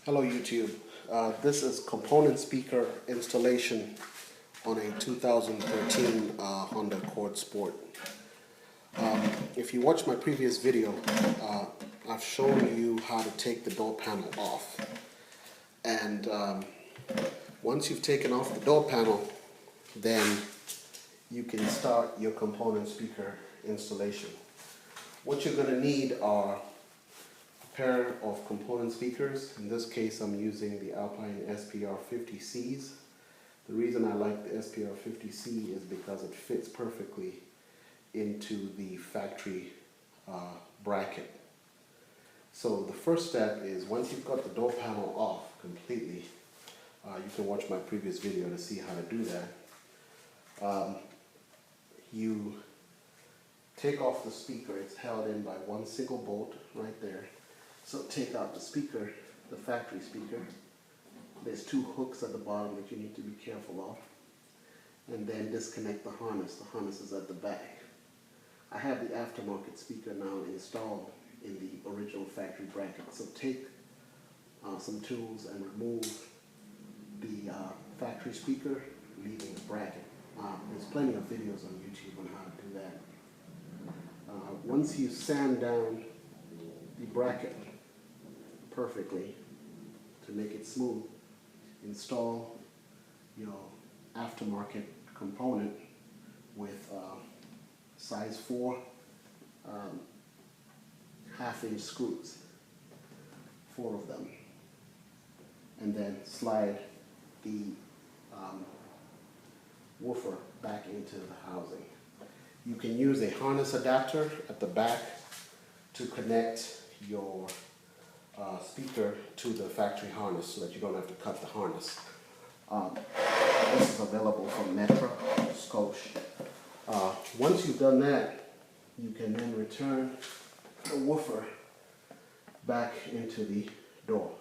Hello YouTube. This is component speaker installation on a 2013 Honda Accord Sport. If you watch my previous video, I've shown you how to take the door panel off. And once you've taken off the door panel, then you can start your component speaker installation. What you're going to need are pair of component speakers. In this case, I'm using the Alpine SPR50Cs. The reason I like the SPR50C is because it fits perfectly into the factory bracket. So the first step is, once you've got the door panel off completely, you can watch my previous video to see how to do that. You take off the speaker. It's held in by one single bolt right there. So take out the speaker, the factory speaker. There's two hooks at the bottom that you need to be careful of. And then disconnect the harness. The harness is at the back. I have the aftermarket speaker now installed in the original factory bracket. So take some tools and remove the factory speaker, leaving the bracket. There's plenty of videos on YouTube on how to do that. Once you sand down the bracket perfectly to make it smooth, install your aftermarket component with size 4 half-inch screws, 4 of them, and then slide the woofer back into the housing. You can use a harness adapter at the back to connect your speaker to the factory harness so that you don't have to cut the harness. This is available from Metro, Scotia. Once you've done that, you can then return the woofer back into the door.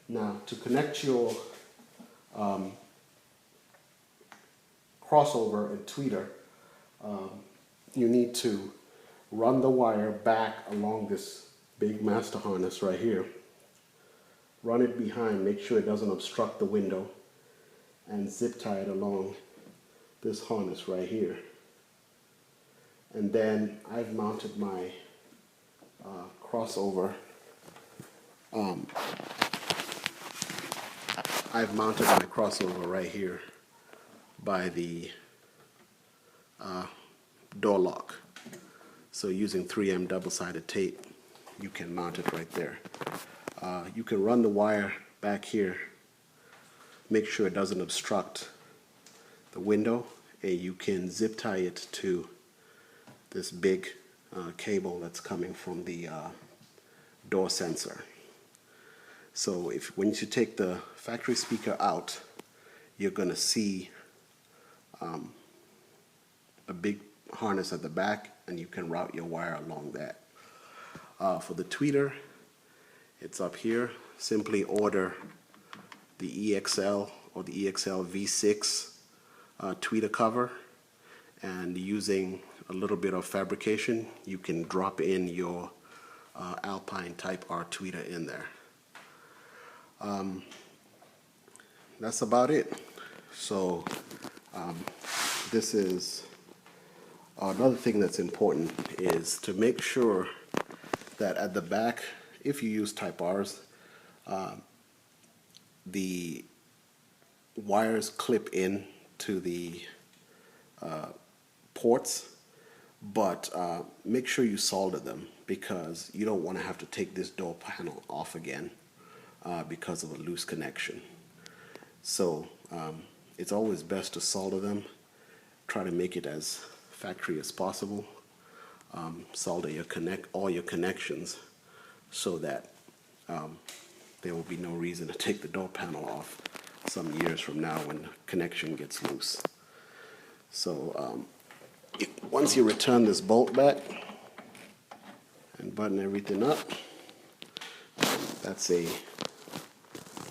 Now, to connect your crossover and tweeter, you need to run the wire back along this big master harness right here. Run it behind, make sure it doesn't obstruct the window, and zip tie it along this harness right here. And then I've mounted my crossover. Right here by the door lock. So using 3M double-sided tape, you can mount it right there. You can run the wire back here, make sure it doesn't obstruct the window, and you can zip tie it to this big cable that's coming from the door sensor. So once you take the factory speaker out, you're going to see a big harness at the back, and you can route your wire along that. For the tweeter, it's up here. Simply order the EXL or the EXL V6 tweeter cover, and using a little bit of fabrication, you can drop in your Alpine Type R tweeter in there. That's about it. So this is another thing that's important, is to make sure that at the back, if you use Type Rs, the wires clip in to the ports, but make sure you solder them, because you don't want to have to take this door panel off again because of a loose connection. So it's always best to solder them. Try to make it as factory as possible. Solder all your connections so that there will be no reason to take the door panel off some years from now when the connection gets loose. So once you return this bolt back and button everything up, that's a